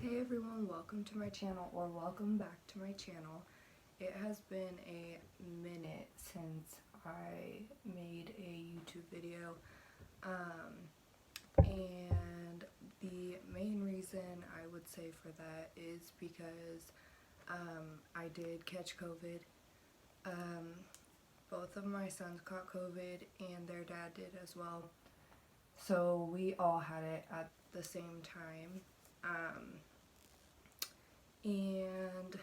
Hey everyone, welcome to my channel, or welcome back to my channel. It has been a minute since I made a YouTube video, and the main reason I would say for that is because I did catch COVID. Both of my sons caught COVID and their dad did as well, so we all had it at the same time. And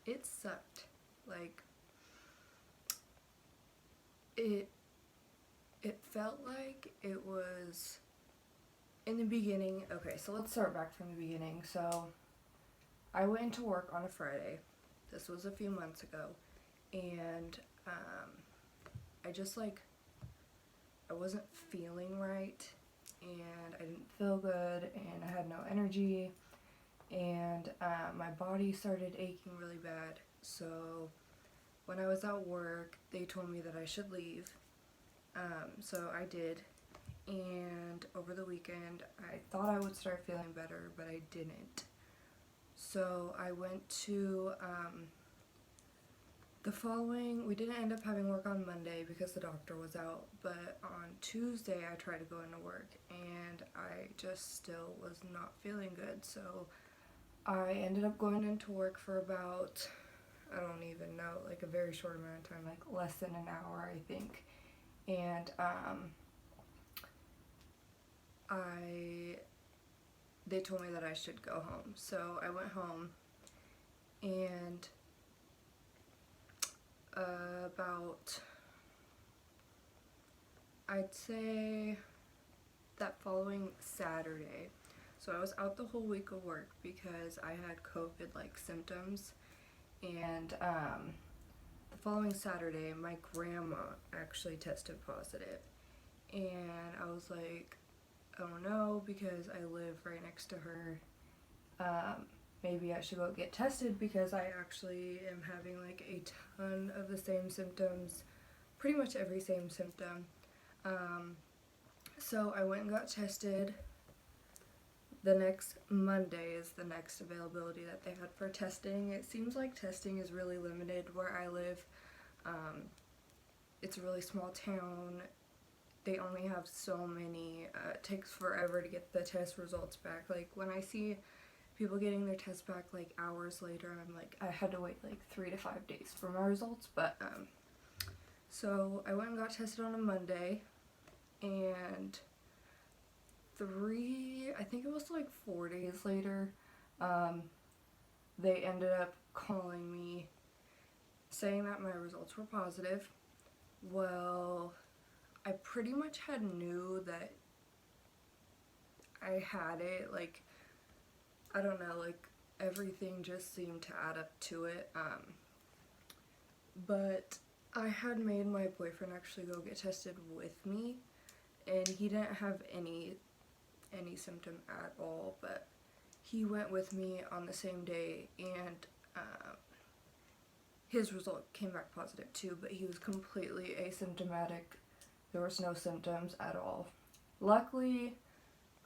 it sucked. Like, it felt like it was in the beginning. Okay, so let's start back from the beginning. So I went into work on a Friday. This was a few months ago, and I just I wasn't feeling right, and I didn't feel good, and I had no energy, and my body started aching really bad. So when I was at work, they told me that I should leave. So I did, and over the weekend I thought I would start feeling better, but I didn't. So I went to we didn't end up having work on Monday because the doctor was out, but on Tuesday I tried to go into work and I just still was not feeling good. So I ended up going into work for about, I don't even know, like a very short amount of time, like less than an hour, I think. And they told me that I should go home. So I went home, and about, I'd say that following Saturday, so I was out the whole week of work because I had COVID-like symptoms, and the following Saturday my grandma actually tested positive, and I was like, oh no, because I live right next to her, maybe I should go get tested because I actually am having like a ton of the same symptoms, pretty much every same symptom. So I went and got tested. The next Monday is the next availability that they had for testing. It seems like testing is really limited where I live. It's a really small town. They only have so many. It takes forever to get the test results back. Like, when I see people getting their test back like hours later, I'm like, I had to wait like 3 to 5 days for my results. But so I went and got tested on a Monday, and I think it was like 4 days later, they ended up calling me saying that my results were positive. Well, I pretty much knew that I had it. Like, I don't know, like everything just seemed to add up to it. But I had made my boyfriend actually go get tested with me, and he didn't have any symptom at all, but he went with me on the same day, and his result came back positive too, but he was completely asymptomatic. There was no symptoms at all. Luckily,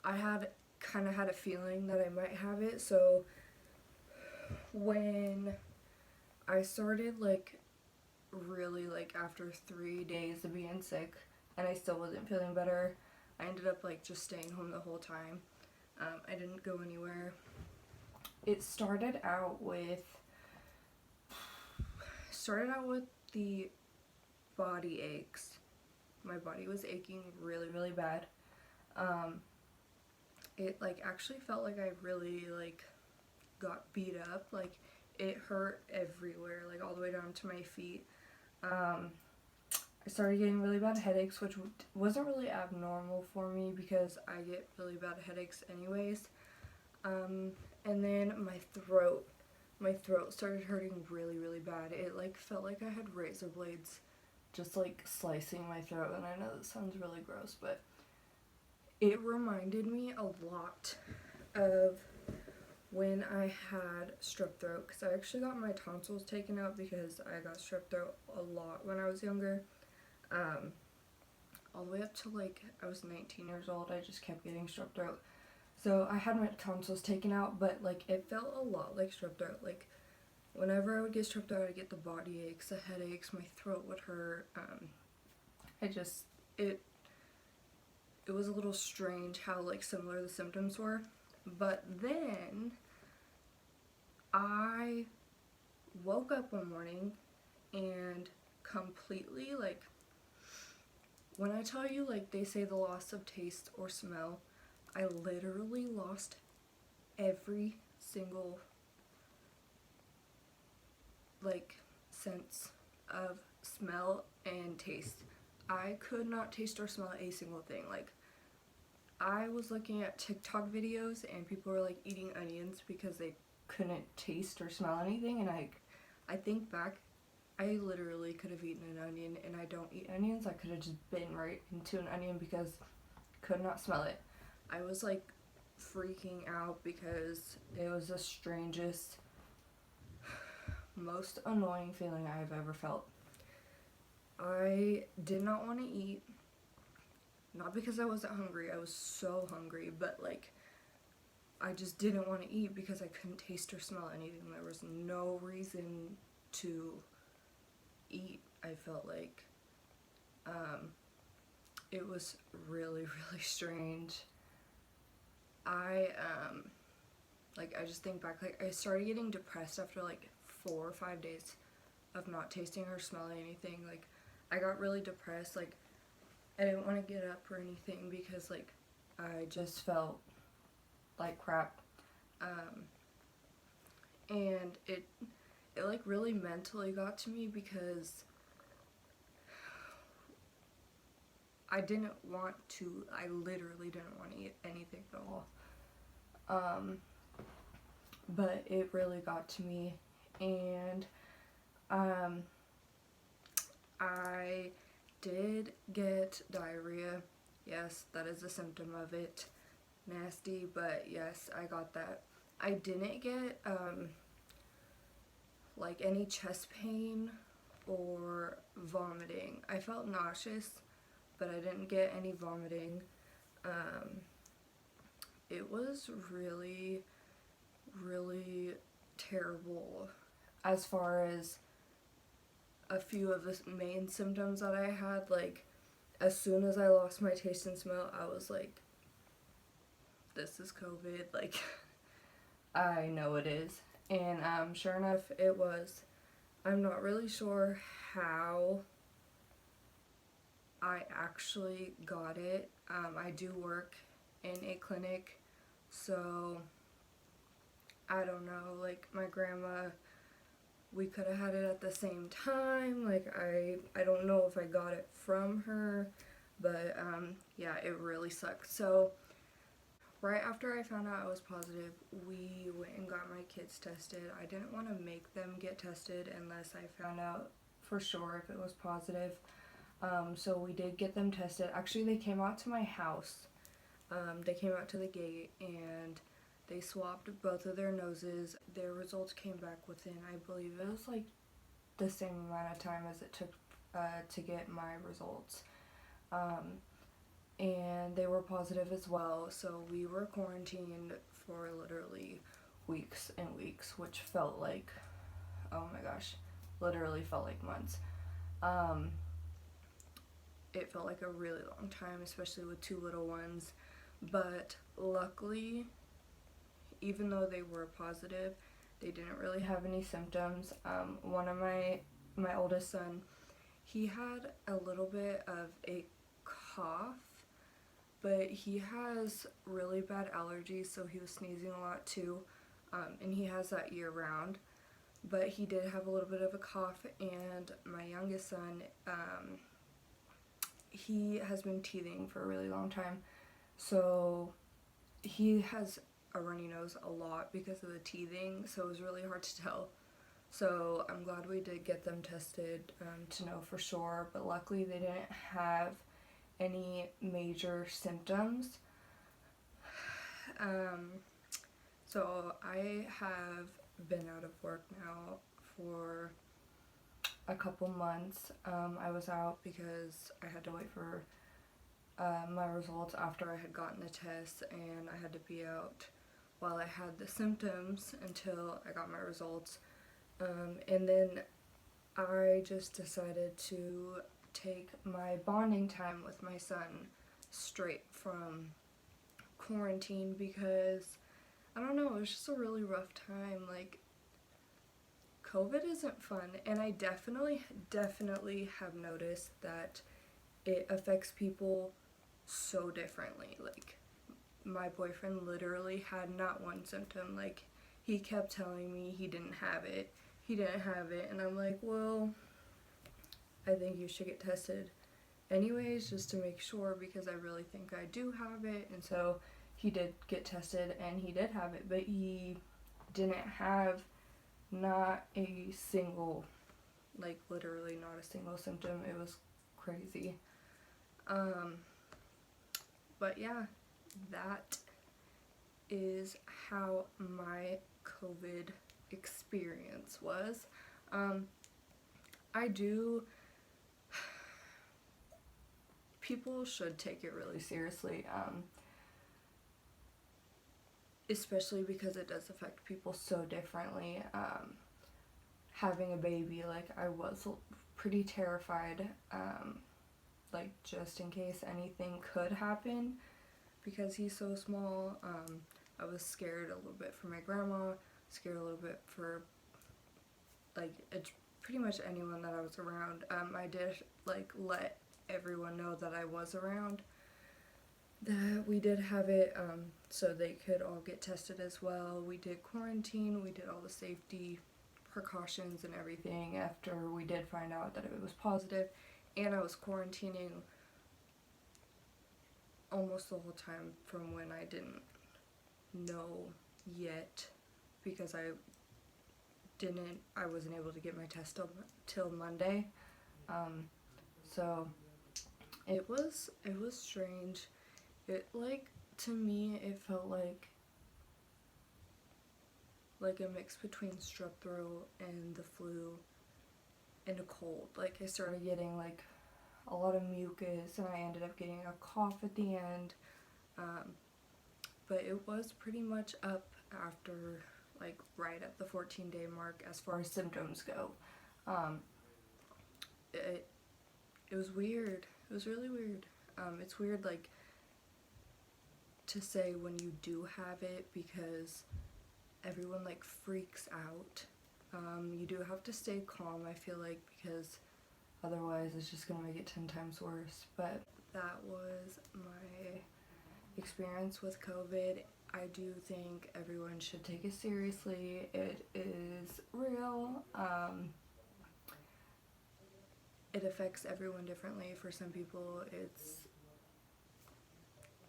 I had kind of had a feeling that I might have it, so when I started really after 3 days of being sick and I still wasn't feeling better, I ended up just staying home the whole time. I didn't go anywhere. It started out with the body aches. My body was aching really, really bad. It actually felt like I really got beat up. Like, it hurt everywhere, all the way down to my feet. I started getting really bad headaches, which wasn't really abnormal for me because I get really bad headaches anyways. And then my throat started hurting really, really bad. It felt like I had razor blades just slicing my throat, and I know that sounds really gross, but it reminded me a lot of when I had strep throat, because I actually got my tonsils taken out because I got strep throat a lot when I was younger. All the way up to I was 19 years old, I just kept getting strep throat. So I had my tonsils taken out, but like it felt a lot like strep throat. Like whenever I would get strep throat, I'd get the body aches, the headaches, my throat would hurt. I just it was a little strange how like similar the symptoms were. But then I woke up one morning and completely, like, when I tell you, like, they say the loss of taste or smell, I literally lost every single, like, sense of smell and taste. I could not taste or smell a single thing. Like, I was looking at TikTok videos and people were like eating onions because they couldn't taste or smell anything, and I think back, I literally could have eaten an onion, and I don't eat onions. I could have just bitten right into an onion because I could not smell it. I was like freaking out because it was the strangest, most annoying feeling I have ever felt. I did not want to eat, not because I wasn't hungry. I was so hungry, but like I just didn't want to eat because I couldn't taste or smell anything. There was no reason to eat. I felt like it was really, really strange. I I just think back, like I started getting depressed after like 4 or 5 days of not tasting or smelling anything. Like I got really depressed. Like I didn't want to get up or anything because like I just felt like crap. And it like really mentally got to me because I literally didn't want to eat anything at all. But it really got to me, and I did get diarrhea. Yes, that is a symptom of it. Nasty, but yes, I got that. I didn't get like any chest pain or vomiting. I felt nauseous, but I didn't get any vomiting. It was really, really terrible. As far as a few of the main symptoms that I had, like as soon as I lost my taste and smell, I was like, this is COVID. Like I know it is. And sure enough, it was. I'm not really sure how I actually got it. I do work in a clinic, so I don't know, like my grandma, we could have had it at the same time. Like I don't know if I got it from her, but yeah, it really sucked. So right after I found out I was positive, we went and got my kids tested. I didn't want to make them get tested unless I found out for sure if it was positive. So we did get them tested. Actually, they came out to my house. They came out to the gate and they swabbed both of their noses. Their results came back within, I believe it was like the same amount of time as it took to get my results. And they were positive as well, so we were quarantined for literally weeks and weeks, which felt like, oh my gosh, literally felt like months. It felt like a really long time, especially with 2 little ones, but luckily, even though they were positive, they didn't really have any symptoms. One of my oldest son, he had a little bit of a cough, but he has really bad allergies, so he was sneezing a lot too, and he has that year round. But he did have a little bit of a cough, and my youngest son, he has been teething for a really long time, so he has a runny nose a lot because of the teething, so it was really hard to tell. So I'm glad we did get them tested to know for sure, but luckily they didn't have any major symptoms. So I have been out of work now for a couple months. I was out because I had to wait for my results after I had gotten the test, and I had to be out while I had the symptoms until I got my results. And then I just decided to take my bonding time with my son straight from quarantine because, I don't know, it was just a really rough time. Like, COVID isn't fun, and I definitely have noticed that it affects people so differently. Like, my boyfriend literally had not one symptom. Like, he kept telling me he didn't have it, and I'm like, well, I think you should get tested anyways, just to make sure, because I really think I do have it. And so he did get tested, and he did have it, but he didn't have not a single, like, literally not a single symptom. It was crazy. But yeah, that is how my COVID experience was. People should take it really seriously, especially because it does affect people so differently. Having a baby, like, I was pretty terrified, like, just in case anything could happen, because he's so small. I was scared a little bit for my grandma, scared a little bit for, like, pretty much anyone that I was around. I did, like, let everyone know that I was around, that we did have it, so they could all get tested as well. We did quarantine, we did all the safety precautions and everything after we did find out that it was positive, and I was quarantining almost the whole time from when I didn't know yet, because I wasn't able to get my test till Monday. So it was strange. It, like, to me, it felt like a mix between strep throat and the flu and a cold. Like, I started getting, like, a lot of mucus, and I ended up getting a cough at the end. But it was pretty much up after, like, right at the 14-day mark as far as symptoms go. It was weird. It was really weird. It's weird, like, to say when you do have it, because everyone, like, freaks out. You do have to stay calm, I feel like, because otherwise it's just gonna make it 10 times worse. But that was my experience with COVID. I do think everyone should take it seriously. It is real. It affects everyone differently. For some people, it's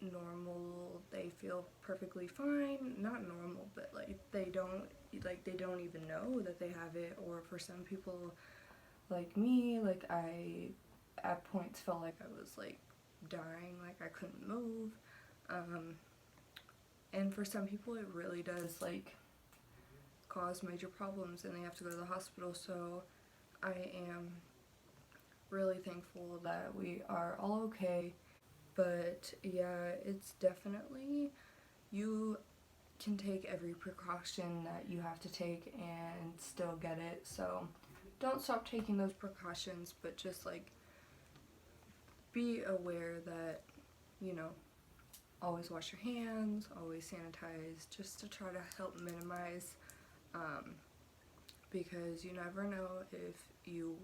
normal, they feel perfectly fine. Not normal, but, like, they don't even know that they have it. Or for some people, like me, like, I at points felt like I was, like, dying, like I couldn't move. And for some people it really does, like, cause major problems, and they have to go to the hospital. So I am really thankful that we are all okay. But yeah, it's definitely, you can take every precaution that you have to take and still get it. So don't stop taking those precautions, but just, like, be aware that, you know, always wash your hands, always sanitize, just to try to help minimize, because you never know if you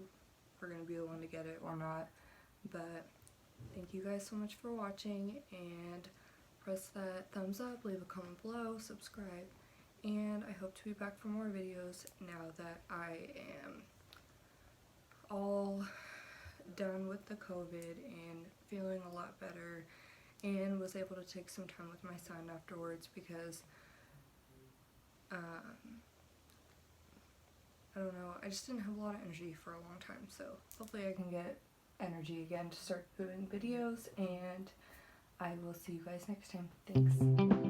are going to be the one to get it or not. But thank you guys so much for watching, and press that thumbs up, leave a comment below, subscribe, and I hope to be back for more videos now that I am all done with the COVID and feeling a lot better, and was able to take some time with my son afterwards, because I don't know, I just didn't have a lot of energy for a long time. So hopefully I can get energy again to start doing videos, and I will see you guys next time. Thanks.